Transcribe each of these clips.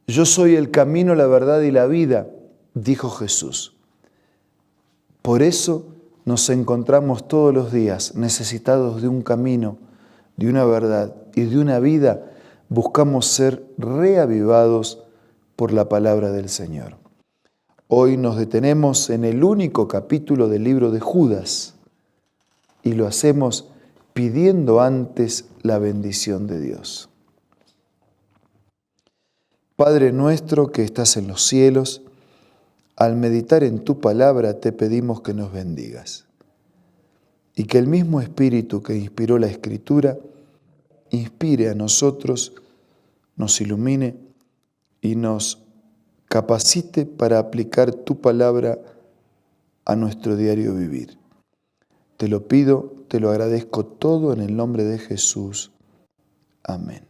Yo soy el camino, la verdad y la vida, dijo Jesús. Por eso nos encontramos todos los días necesitados de un camino, de una verdad y de una vida. Buscamos ser reavivados por la palabra del Señor. Hoy nos detenemos en el único capítulo del libro de Judas y lo hacemos pidiendo antes la bendición de Dios. Padre nuestro que estás en los cielos, al meditar en tu palabra te pedimos que nos bendigas y que el mismo Espíritu que inspiró la Escritura inspire a nosotros, nos ilumine y nos capacite para aplicar tu palabra a nuestro diario vivir. Te lo pido, te lo agradezco todo en el nombre de Jesús. Amén.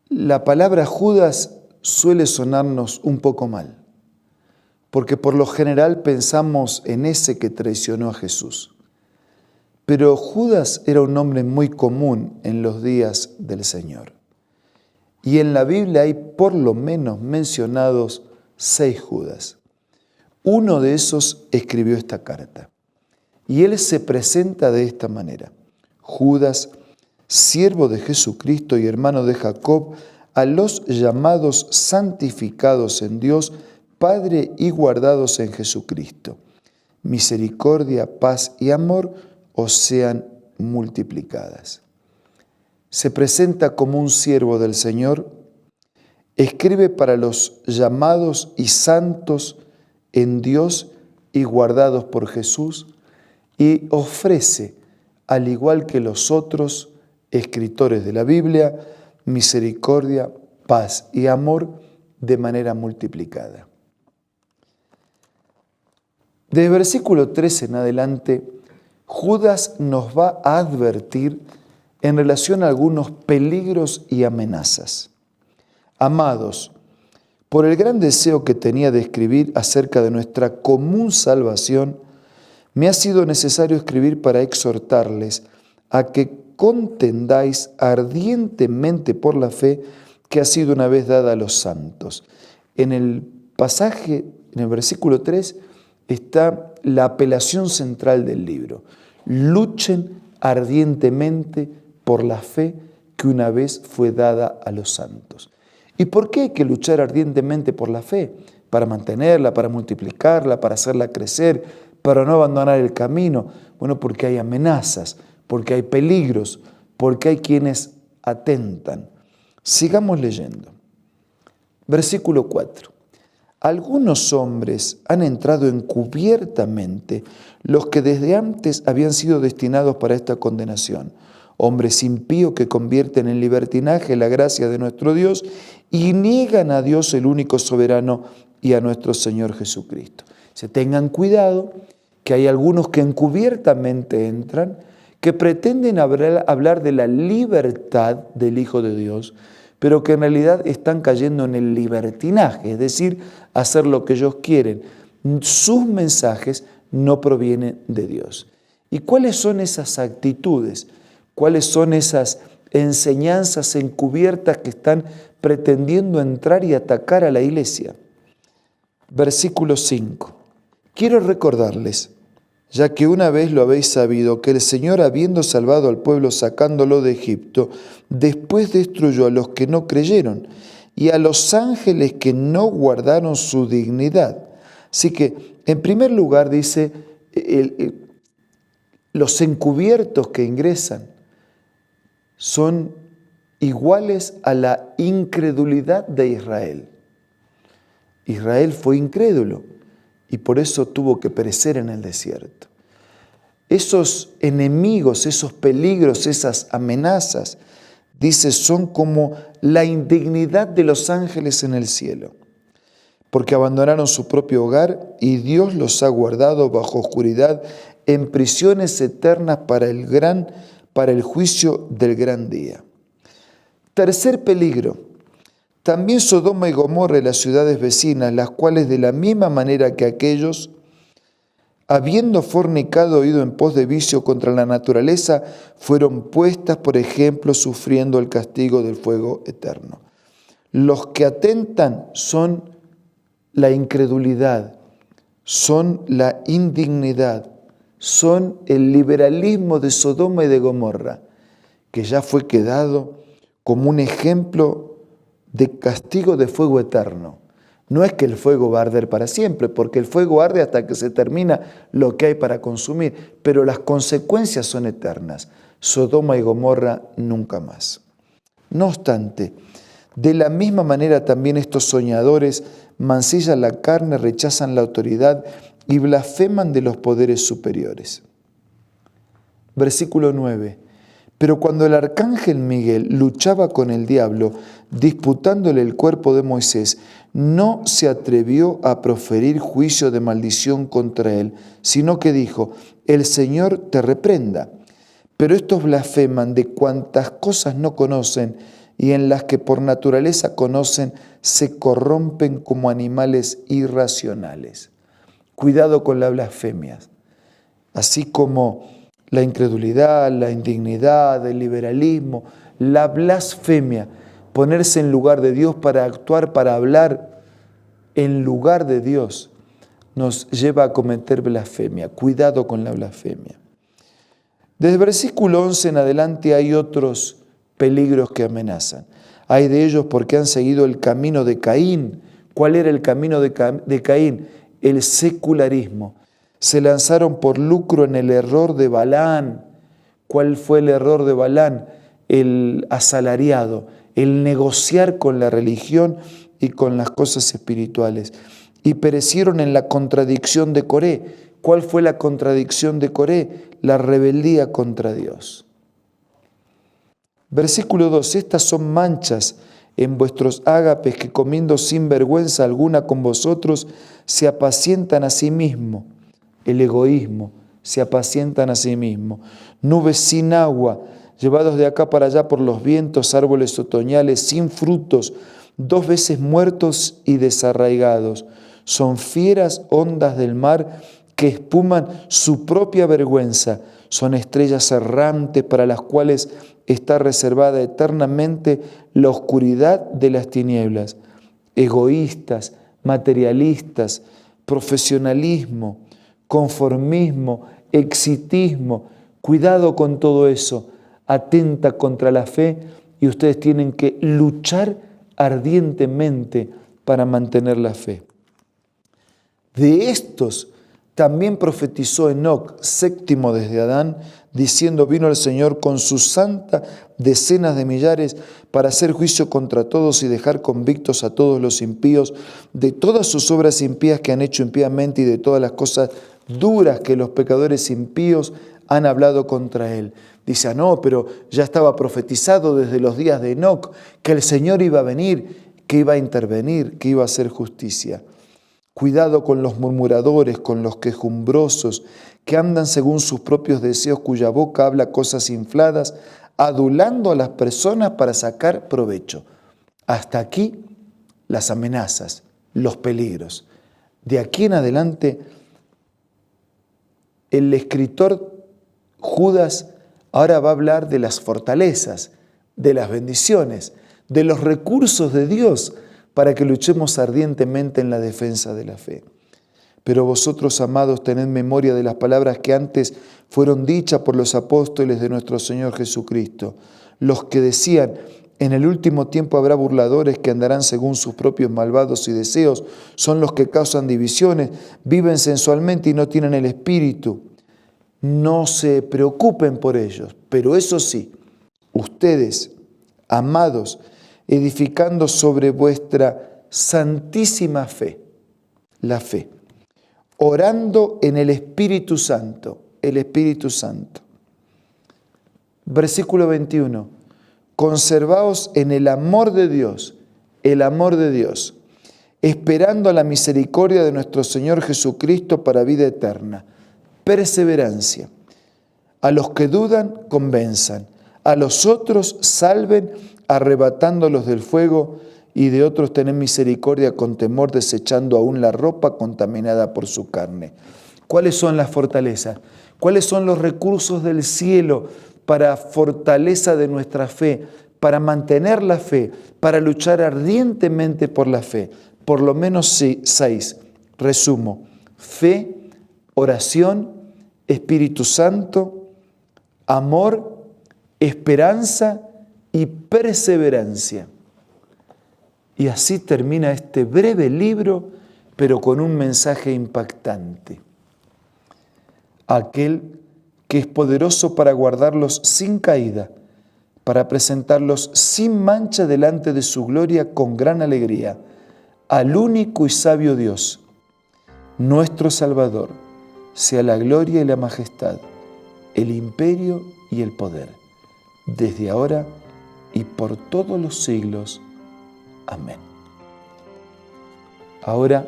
La palabra Judas suele sonarnos un poco mal, porque por lo general pensamos en ese que traicionó a Jesús. Pero Judas era un nombre muy común en los días del Señor. Y en la Biblia hay por lo menos mencionados 6 Judas. Uno de esos escribió esta carta. Y él se presenta de esta manera. Judas, siervo de Jesucristo y hermano de Jacob, a los llamados santificados en Dios, Padre y guardados en Jesucristo. Misericordia, paz y amor os sean multiplicadas. Se presenta como un siervo del Señor, escribe para los llamados y santos en Dios y guardados por Jesús, y ofrece, al igual que los otros escritores de la Biblia, misericordia, paz y amor de manera multiplicada. Desde versículo 13 en adelante, Judas nos va a advertir en relación a algunos peligros y amenazas. Amados, por el gran deseo que tenía de escribir acerca de nuestra común salvación, me ha sido necesario escribir para exhortarles a que contendáis ardientemente por la fe que ha sido una vez dada a los santos. En el pasaje, en el versículo 3, está la apelación central del libro. Luchen ardientemente por la fe que una vez fue dada a los santos. ¿Y por qué hay que luchar ardientemente por la fe? Para mantenerla, para multiplicarla, para hacerla crecer, para no abandonar el camino. Bueno, porque hay amenazas, porque hay peligros, porque hay quienes atentan. Sigamos leyendo. Versículo 4. Algunos hombres han entrado encubiertamente, los que desde antes habían sido destinados para esta condenación. Hombres impíos que convierten en libertinaje la gracia de nuestro Dios y niegan a Dios el único soberano y a nuestro Señor Jesucristo. Se tengan cuidado que hay algunos que encubiertamente entran, que pretenden hablar de la libertad del Hijo de Dios, pero que en realidad están cayendo en el libertinaje, es decir, hacer lo que ellos quieren. Sus mensajes no provienen de Dios. ¿Y cuáles son esas actitudes? ¿Cuáles son esas enseñanzas encubiertas que están pretendiendo entrar y atacar a la iglesia? Versículo 5. Quiero recordarles, ya que una vez lo habéis sabido, que el Señor, habiendo salvado al pueblo sacándolo de Egipto, después destruyó a los que no creyeron y a los ángeles que no guardaron su dignidad. Así que, en primer lugar, dice, los encubiertos que ingresan son iguales a la incredulidad de Israel. Israel fue incrédulo y por eso tuvo que perecer en el desierto. Esos enemigos, esos peligros, esas amenazas, dice, son como la indignidad de los ángeles en el cielo, porque abandonaron su propio hogar y Dios los ha guardado bajo oscuridad en prisiones eternas para el juicio del gran día. Tercer peligro. También Sodoma y Gomorra y las ciudades vecinas, las cuales de la misma manera que aquellos habiendo fornicado o ido en pos de vicio contra la naturaleza, fueron puestas, por ejemplo, sufriendo el castigo del fuego eterno. Los que atentan son la incredulidad, son la indignidad, son el liberalismo de Sodoma y de Gomorra, que ya fue quedado como un ejemplo de castigo de fuego eterno. No es que el fuego va a arder para siempre, porque el fuego arde hasta que se termina lo que hay para consumir, pero las consecuencias son eternas. Sodoma y Gomorra nunca más. No obstante, de la misma manera también estos soñadores mancillan la carne, rechazan la autoridad y blasfeman de los poderes superiores. Versículo 9. Pero cuando el arcángel Miguel luchaba con el diablo, disputándole el cuerpo de Moisés, no se atrevió a proferir juicio de maldición contra él, sino que dijo: el Señor te reprenda. Pero estos blasfeman de cuantas cosas no conocen, y en las que por naturaleza conocen, se corrompen como animales irracionales. Cuidado con la blasfemia. Así como la incredulidad, la indignidad, el liberalismo, la blasfemia, ponerse en lugar de Dios para actuar, para hablar en lugar de Dios, nos lleva a cometer blasfemia. Cuidado con la blasfemia. Desde el versículo 11 en adelante hay otros peligros que amenazan. Hay de ellos porque han seguido el camino de Caín. ¿Cuál era el camino de Caín? El secularismo. Se lanzaron por lucro en el error de Balaam. ¿Cuál fue el error de Balaam? El asalariado, el negociar con la religión y con las cosas espirituales. Y perecieron en la contradicción de Coré. ¿Cuál fue la contradicción de Coré? La rebeldía contra Dios. Versículo 2. Estas son manchas en vuestros ágapes que comiendo sin vergüenza alguna con vosotros se apacientan a sí mismos. El egoísmo, se apacientan a sí mismos. Nubes sin agua, llevados de acá para allá por los vientos, árboles otoñales sin frutos, 2 veces muertos y desarraigados. Son fieras ondas del mar que espuman su propia vergüenza. Son estrellas errantes para las cuales está reservada eternamente la oscuridad de las tinieblas. Egoístas, materialistas, profesionalismo, conformismo, exitismo. Cuidado con todo eso. Atenta contra la fe y ustedes tienen que luchar ardientemente para mantener la fe. De estos también profetizó Enoc, 7º desde Adán, diciendo: vino el Señor con su santa decenas de millares para hacer juicio contra todos y dejar convictos a todos los impíos de todas sus obras impías que han hecho impíamente y de todas las cosas duras que los pecadores impíos han hablado contra él. Dice: no, pero ya estaba profetizado desde los días de Enoc que el Señor iba a venir, que iba a intervenir, que iba a hacer justicia. Cuidado con los murmuradores, con los quejumbrosos, que andan según sus propios deseos, cuya boca habla cosas infladas, adulando a las personas para sacar provecho. Hasta aquí las amenazas, los peligros. De aquí en adelante, el escritor Judas ahora va a hablar de las fortalezas, de las bendiciones, de los recursos de Dios para que luchemos ardientemente en la defensa de la fe. Pero vosotros, amados, tened memoria de las palabras que antes fueron dichas por los apóstoles de nuestro Señor Jesucristo, los que decían: en el último tiempo habrá burladores que andarán según sus propios malvados y deseos, son los que causan divisiones, viven sensualmente y no tienen el espíritu. No se preocupen por ellos, pero eso sí, ustedes, amados, edificando sobre vuestra santísima fe, la fe, orando en el Espíritu Santo, el Espíritu Santo. Versículo 21, conservaos en el amor de Dios, esperando a la misericordia de nuestro Señor Jesucristo para vida eterna. Perseverancia. A los que dudan, convenzan. A los otros, salven, arrebatándolos del fuego, y de otros tened misericordia con temor, desechando aún la ropa contaminada por su carne. ¿Cuáles son las fortalezas? ¿Cuáles son los recursos del cielo para fortaleza de nuestra fe, para mantener la fe, para luchar ardientemente por la fe? Por lo menos 6. Resumo: fe, oración, Espíritu Santo, amor, esperanza y perseverancia. Y así termina este breve libro, pero con un mensaje impactante. Aquel que es poderoso para guardarlos sin caída, para presentarlos sin mancha delante de su gloria con gran alegría, al único y sabio Dios, nuestro Salvador, sea la gloria y la majestad, el imperio y el poder, desde ahora y por todos los siglos. Amén. Ahora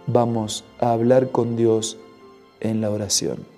vamos a hablar con Dios en la oración.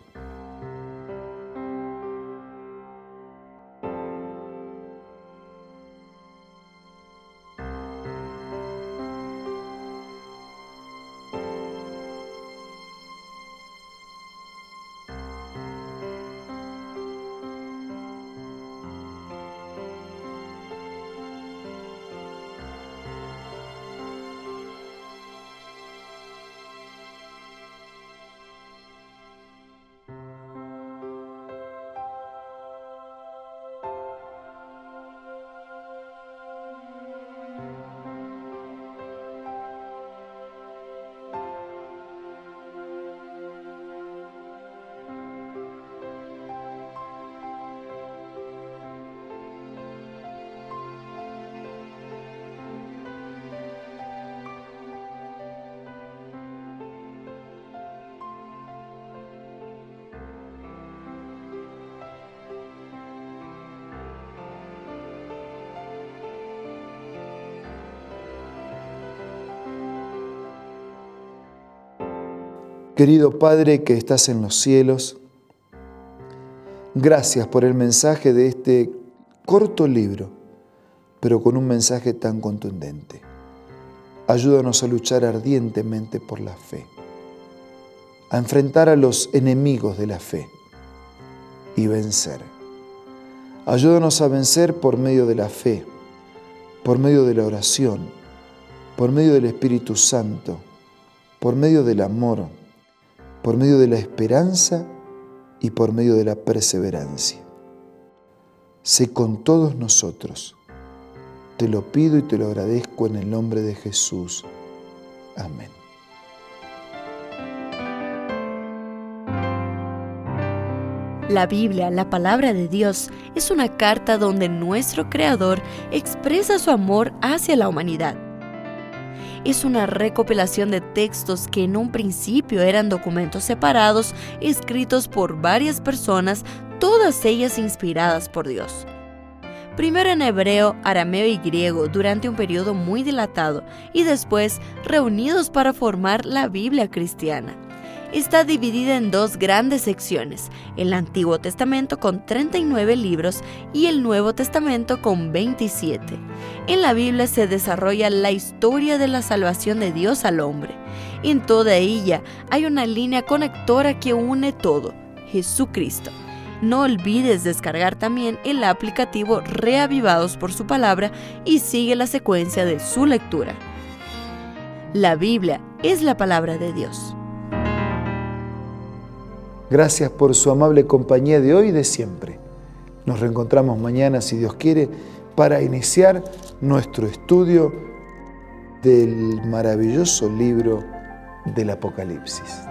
Querido Padre que estás en los cielos, gracias por el mensaje de este corto libro, pero con un mensaje tan contundente. Ayúdanos a luchar ardientemente por la fe, a enfrentar a los enemigos de la fe y vencer. Ayúdanos a vencer por medio de la fe, por medio de la oración, por medio del Espíritu Santo, por medio del amor, por medio de la esperanza y por medio de la perseverancia. Sé con todos nosotros. Te lo pido y te lo agradezco en el nombre de Jesús. Amén. La Biblia, la palabra de Dios, es una carta donde nuestro Creador expresa su amor hacia la humanidad. Es una recopilación de textos que en un principio eran documentos separados, escritos por varias personas, todas ellas inspiradas por Dios. Primero en hebreo, arameo y griego durante un periodo muy dilatado y después reunidos para formar la Biblia cristiana. Está dividida en dos grandes secciones, el Antiguo Testamento con 39 libros y el Nuevo Testamento con 27. En la Biblia se desarrolla la historia de la salvación de Dios al hombre. En toda ella hay una línea conectora que une todo, Jesucristo. No olvides descargar también el aplicativo Reavivados por su palabra y sigue la secuencia de su lectura. La Biblia es la palabra de Dios. Gracias por su amable compañía de hoy y de siempre. Nos reencontramos mañana, si Dios quiere, para iniciar nuestro estudio del maravilloso libro del Apocalipsis.